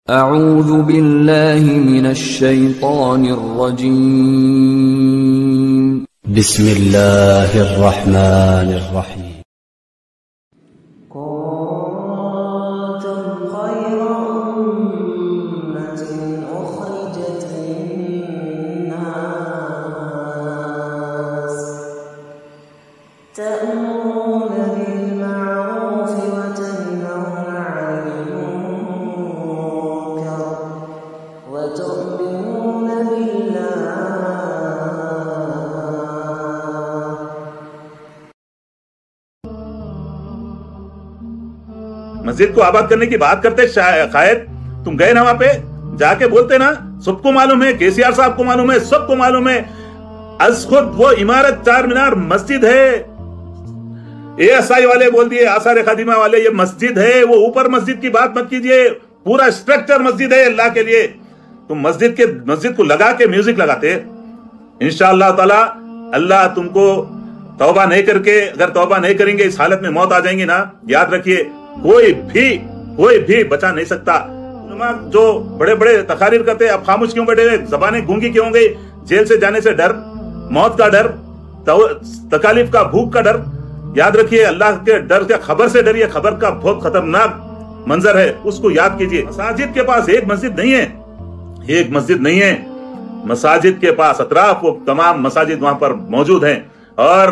اعوذ باللہ من الشیطان الرجیم بسم اللہ الرحمن الرحیم كنتم خير أمة أخرجت للناس تأمرون بالمعروف وتنهون عن المنكر وتؤمنون بالله. مسجد کو آباد کرنے کی بات کرتے قائد تم گئے نا وہاں پہ جا کے بولتے نا، سب کو معلوم ہے، کے سی آر صاحب کو معلوم ہے، سب کو معلوم ہے، از خود وہ عمارت چار مینار مسجد ہے. اے ایس آئی والے بول دیے، آثار خادمہ والے، یہ مسجد ہے. وہ اوپر مسجد کی بات مت کیجئے، پورا اسٹرکچر مسجد ہے اللہ کے لیے. تم مسجد کو لگا کے میوزک لگاتے. انشاءاللہ تعالی اللہ تم کو توبہ نہیں کر کے، اگر توبہ نہیں کریں گے، اس حالت میں موت آ جائیں گی نا، یاد رکھیے کوئی بھی بچا نہیں سکتا. علماء جو بڑے بڑے تقاریر کرتے، اب خاموش کیوں بیٹھے ہوئے، زبانیں گونگی کیوں ہو گئی؟ جیل سے جانے سے ڈر، موت کا ڈر، تکالیف کا، بھوک کا ڈر. یاد رکھیے اللہ کے ڈر سے، خبر سے ڈریے. خبر کا بہت خطرناک منظر ہے، اس کو یاد کیجئے. مساجد کے پاس ایک مسجد نہیں ہے، ایک مسجد نہیں ہے. مساجد کے پاس اطراف وہ تمام مساجد وہاں پر موجود ہیں. اور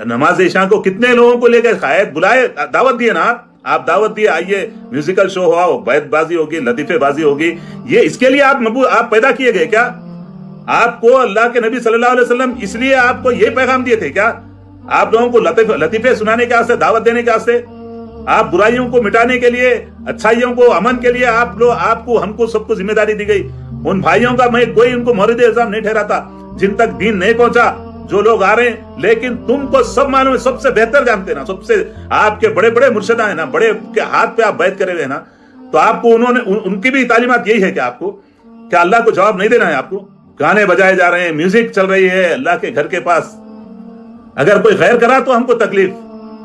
نماز عشاء کو کتنے لوگوں کو لے کے قائد بلائے، دعوت دیے نا آپ دعوت دیے، آئیے میوزیکل شو ہوا، بیت بازی ہوگی، لطیفے بازی ہوگی. یہ اس کے لیے آپ پیدا کیے گئے کیا؟ آپ کو اللہ کے نبی صلی اللہ علیہ وسلم اس لیے آپ کو یہ پیغام دیے تھے کیا؟ آپ لوگوں کو لطیفے سنانے کے واسطے، دعوت دینے کے واسطے، آپ برائیوں کو مٹانے کے لیے، اچھائیوں کو، امن کے لیے آپ کو ہم کو سب کو ذمہ داری دی گئی. ان بھائیوں کا میں کوئی ان کو مورد الزام نہیں ٹھہراتا جن تک دین نہیں پہنچا، جو لوگ آ رہے ہیں. لیکن تم کو سب معلوم ہے، سب سے بہتر جانتے نا، سب سے آپ کے بڑے بڑے مرشدہ ہیں نا، بڑے کے ہاتھ پہ آپ بیعت کرے ہوئے نا، تو آپ کو انہوں نے ان کی بھی تعلیمات یہی ہے کہ آپ کو کہ اللہ کو جواب نہیں دینا ہے. آپ کو گانے بجائے جا رہے ہیں، میوزک چل رہی ہے اللہ کے گھر کے پاس. اگر کوئی غیر کرا تو ہم کو تکلیف،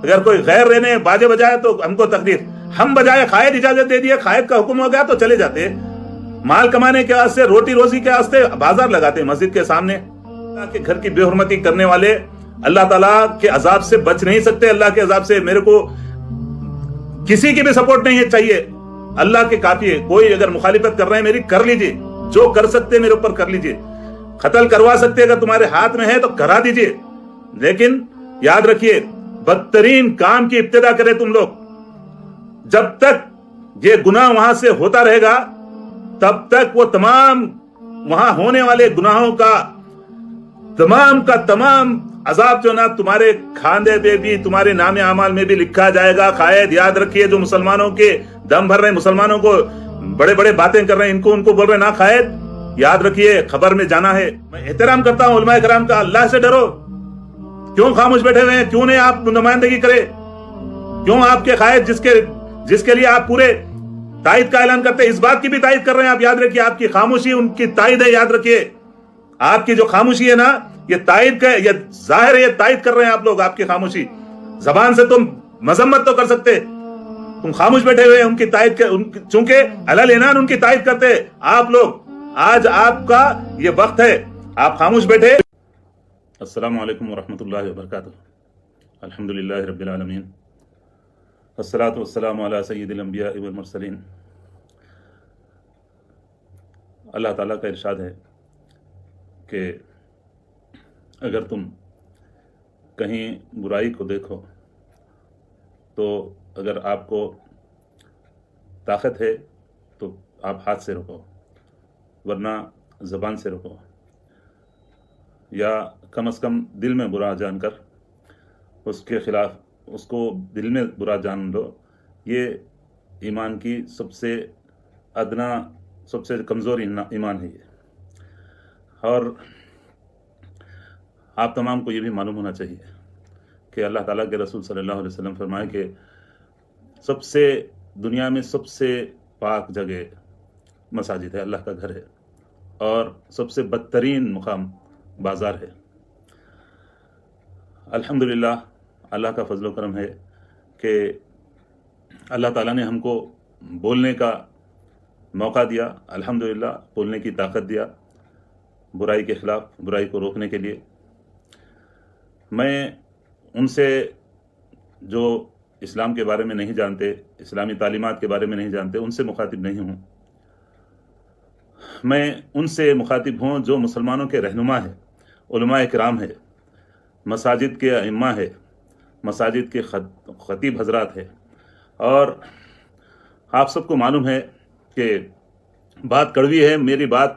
اگر کوئی غیر رہنے باجے بجائے تو ہم کو تکلیف. ہم بجائے قائد اجازت دے دیے، قائد کا حکم ہو گیا تو چلے جاتے. مال کمانے کے واسطے، روٹی روزی کے واسطے بازار لگاتے مسجد کے سامنے. اللہ کے گھر کی بے حرمتی کرنے والے اللہ تعالیٰ کے عذاب سے بچ نہیں سکتے. اللہ کے عذاب سے میرے کو کسی کی بھی سپورٹ نہیں ہے چاہیے، اللہ کے کافی ہے. کوئی اگر مخالفت کر رہے ہیں میری، کر لیجئے، جو کر سکتے میرے اوپر کر لیجئے. قتل کروا سکتے اگر تمہارے ہاتھ میں ہے تو کرا دیجئے. لیکن یاد رکھیے بدترین کام کی ابتدا کرے تم لوگ. جب تک یہ گناہ وہاں سے ہوتا رہے گا تب تک وہ تمام وہاں ہونے والے گناہوں کا تمام عذاب جو نا تمہارے کھاندے پہ بھی، تمہارے نام اعمال میں بھی لکھا جائے گا. قائد یاد رکھیے، جو مسلمانوں کے دم بھر رہے ہیں، مسلمانوں کو بڑے بڑے باتیں کر رہے ہیں، ان کو بول رہے ہیں نا قائد، یاد رکھیے خبر میں جانا ہے. میں احترام کرتا ہوں علماء کرام کا، اللہ سے ڈرو. کیوں خاموش بیٹھے ہوئے ہیں؟ کیوں نہیں آپ نمائندگی کرے؟ کیوں آپ کے قائد جس کے لیے آپ پورے تائید کا اعلان کرتے ہیں، اس بات کی بھی تائید کر رہے ہیں آپ. یاد رکھیے آپ کی خاموشی ان کی تائید ہے. یاد رکھیے آپ کی جو خاموشی ہے نا، یہ تائید کا، یہ ظاہر ہے، یہ تائید کر رہے ہیں آپ لوگ. آپ کی خاموشی، زبان سے تم مذمت تو کر سکتے، تم خاموش بیٹھے ہوئے ان کی تائید، چونکہ علل عنان ان کی تائید کرتے آپ لوگ. آج آپ کا یہ وقت ہے، آپ خاموش بیٹھے. السلام علیکم ورحمۃ اللہ وبرکاتہ. الحمدللہ رب العالمین، والصلاة والسلام علی سید الانبیاء والمرسلین. اللہ تعالیٰ کا ارشاد ہے کہ اگر تم کہیں برائی کو دیکھو تو اگر آپ کو طاقت ہے تو آپ ہاتھ سے رکو، ورنہ زبان سے رکو، یا کم از کم دل میں برا جان کر اس کے خلاف، اس کو دل میں برا جان لو. یہ ایمان کی سب سے ادنا، سب سے کمزور ایمان ہے یہ. اور آپ تمام کو یہ بھی معلوم ہونا چاہیے کہ اللہ تعالیٰ کے رسول صلی اللہ علیہ وسلم فرمائے کہ دنیا میں سب سے پاک جگہ مساجد ہے، اللہ کا گھر ہے، اور سب سے بدترین مقام بازار ہے. الحمدللہ اللہ کا فضل و کرم ہے کہ اللہ تعالیٰ نے ہم کو بولنے کا موقع دیا, الحمدللہ بولنے کی طاقت دیا برائی کے خلاف, برائی کو روکنے کے لیے. میں ان سے جو اسلام کے بارے میں نہیں جانتے, اسلامی تعلیمات کے بارے میں نہیں جانتے, ان سے مخاطب نہیں ہوں. میں ان سے مخاطب ہوں جو مسلمانوں کے رہنما ہے, علماء کرام ہے, مساجد کے ائمہ ہے, مساجد کے خطیب حضرات ہے. اور آپ سب کو معلوم ہے کہ بات کڑوی ہے, میری بات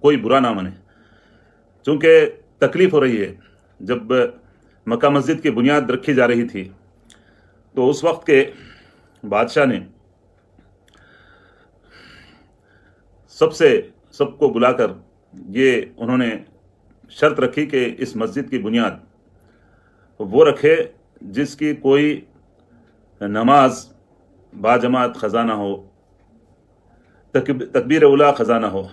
کوئی برا نہ مانے, چونکہ تکلیف ہو رہی ہے. جب مکہ مسجد کی بنیاد رکھی جا رہی تھی تو اس وقت کے بادشاہ نے سب کو بلا کر یہ انہوں نے شرط رکھی کہ اس مسجد کی بنیاد وہ رکھے جس کی کوئی نماز باجماعت خزانہ ہو, تکبیر اولیٰ خزانہ ہو,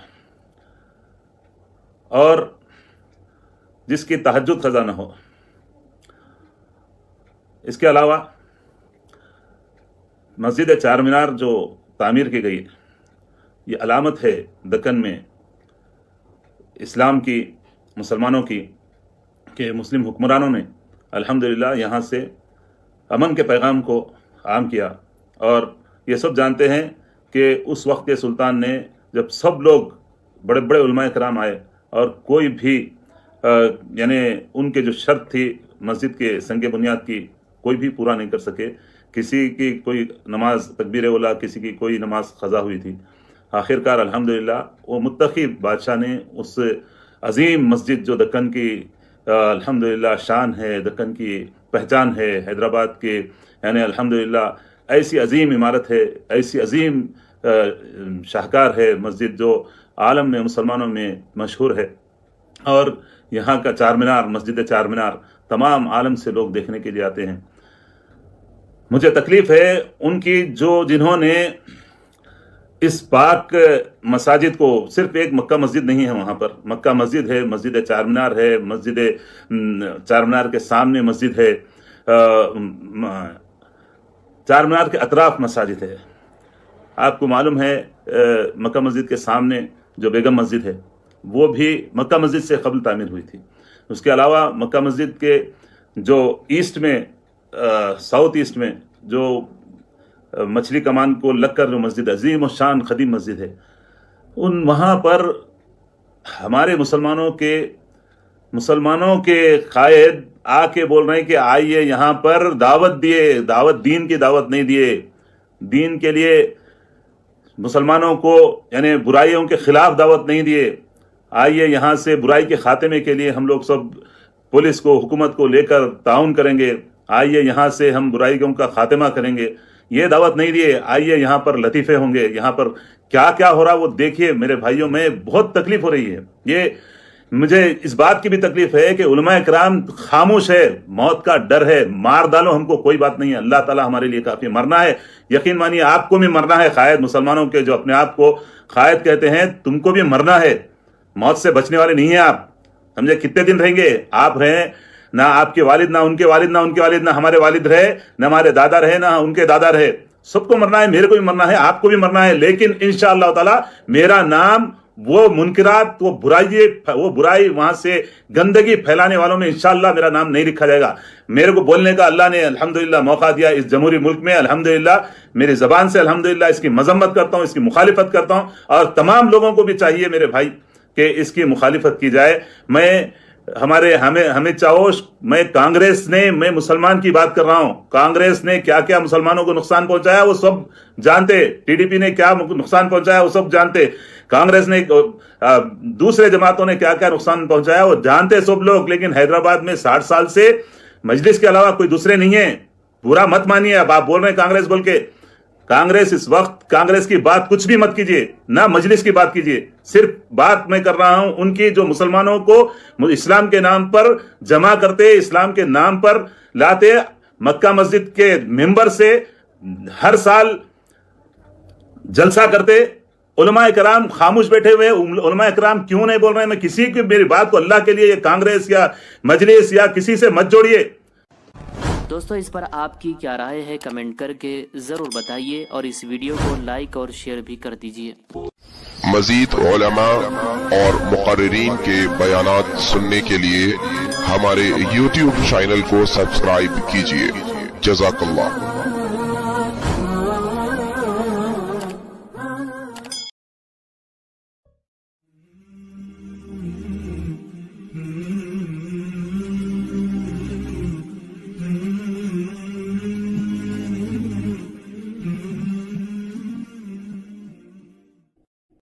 اور جس کی تہجد خزانہ ہو. اس کے علاوہ مسجد چار مینار جو تعمیر کی گئی, یہ علامت ہے دکن میں اسلام کی, مسلمانوں کی, کہ مسلم حکمرانوں نے الحمدللہ یہاں سے امن کے پیغام کو عام کیا. اور یہ سب جانتے ہیں کہ اس وقت کے سلطان نے جب سب لوگ بڑے بڑے علماء کرام آئے اور کوئی بھی یعنی ان کے جو شرط تھی مسجد کے سنگ بنیاد کی کوئی بھی پورا نہیں کر سکے. کسی کی کوئی نماز تکبیر اولیٰ, کسی کی کوئی نماز قضا ہوئی تھی. آخرکار الحمدللہ وہ متقی بادشاہ نے اس عظیم مسجد جو دکن کی الحمدللہ شان ہے, دکن کی پہچان ہے, حیدرآباد کی یعنی الحمدللہ ایسی عظیم عمارت ہے, ایسی عظیم شاہکار ہے مسجد جو عالم میں مسلمانوں میں مشہور ہے. اور یہاں کا چار مینار, مسجد چار مینار تمام عالم سے لوگ دیکھنے کے لیے آتے ہیں. مجھے تکلیف ہے ان کی جنہوں نے اس پاک مساجد کو, صرف ایک مکہ مسجد نہیں ہے وہاں پر, مکہ مسجد ہے, مسجد چار مینار ہے, مسجد چار مینار کے سامنے مسجد ہے, چار مینار کے اطراف مساجد ہے. آپ کو معلوم ہے مکہ مسجد کے سامنے جو بیگم مسجد ہے وہ بھی مکہ مسجد سے قبل تعمیر ہوئی تھی. اس کے علاوہ مکہ مسجد کے جو ایسٹ میں, ساؤتھ ایسٹ میں جو مچھلی کمان کو لگ کر جو مسجد عظیم و شان قدیم مسجد ہے, وہاں پر ہمارے مسلمانوں کے قائد آ کے بول رہے ہیں کہ آئیے یہاں پر دعوت دیے, دعوت دین کی دعوت نہیں دیے, دین کے لیے مسلمانوں کو یعنی برائیوں کے خلاف دعوت نہیں دیے, آئیے یہاں سے برائی کے خاتمے کے لیے ہم لوگ سب پولیس کو, حکومت کو لے کر تعاون کریں گے, آئیے یہاں سے ہم برائیوں کا خاتمہ کریں گے, یہ دعوت نہیں دیے. آئیے یہاں پر لطیفے ہوں گے, یہاں پر کیا کیا ہو رہا وہ دیکھیے. میرے بھائیوں میں بہت تکلیف ہو رہی ہے. یہ مجھے اس بات کی بھی تکلیف ہے کہ علماء کرام خاموش ہے, موت کا ڈر ہے, مار ڈالو ہم کو کوئی بات نہیں ہے, اللہ تعالیٰ ہمارے لیے کافی. مرنا ہے یقین مانیے آپ کو بھی مرنا ہے. قائد مسلمانوں کے جو اپنے آپ کو قائد کہتے ہیں تم کو بھی مرنا ہے, موت سے بچنے والے نہیں ہیں آپ. سمجھے کتنے دن رہیں گے آپ؟ رہیں نہ آپ کے والد, نہ ان کے والد, نہ ان کے والد, نہ ہمارے والد رہے, نہ ہمارے دادا رہے, نہ ان کے دادا رہے. سب کو مرنا ہے, میرے کو بھی مرنا ہے, آپ کو بھی مرنا ہے. لیکن انشاءاللہ تعالی میرا نام وہ منکرات, وہ برائی, وہاں سے گندگی پھیلانے والوں میں انشاءاللہ میرا نام نہیں لکھا جائے گا. میرے کو بولنے کا اللہ نے الحمدللہ موقع دیا اس جمہوری ملک میں. الحمدللہ میری زبان سے الحمدللہ اس کی مذمت کرتا ہوں, اس کی مخالفت کرتا ہوں, اور تمام لوگوں کو بھی چاہیے میرے بھائی کہ اس کی مخالفت کی جائے. ہمیں چاوش, میں مسلمان کی بات کر رہا ہوں. کانگریس نے کیا کیا مسلمانوں کو نقصان پہنچایا وہ سب جانتے. ٹی ڈی پی نے کیا نقصان پہنچایا وہ سب جانتے. کانگریس نے, دوسرے جماعتوں نے کیا کیا نقصان پہنچایا وہ جانتے سب لوگ. لیکن حیدرآباد میں 60 سال سے مجلس کے علاوہ کوئی دوسرے نہیں ہیں. برا مت مانیے. اب آپ بول رہے ہیں کانگریس بول کے, کانگریس اس وقت کانگریس کی بات کچھ بھی مت کیجیے, نہ مجلس کی بات کیجیے. صرف بات میں کر رہا ہوں ان کی جو مسلمانوں کو اسلام کے نام پر جمع کرتے, اسلام کے نام پر لاتے. مکہ مسجد کے ممبر سے ہر سال جلسہ کرتے. علماء کرام خاموش بیٹھے ہوئے. علماء کرام کیوں نہیں بول رہے ہیں؟ میں کسی کی میری بات کو اللہ کے لیے یہ کانگریس یا مجلس یا کسی سے مت جوڑیے. دوستو اس پر آپ کی کیا رائے ہے کمنٹ کر کے ضرور بتائیے، اور اس ویڈیو کو لائک اور شیئر بھی کر دیجیے۔ مزید علماء اور مقررین کے بیانات سننے کے لیے ہمارے YouTube چینل کو سبسکرائب کیجیے۔ جزاک اللہ۔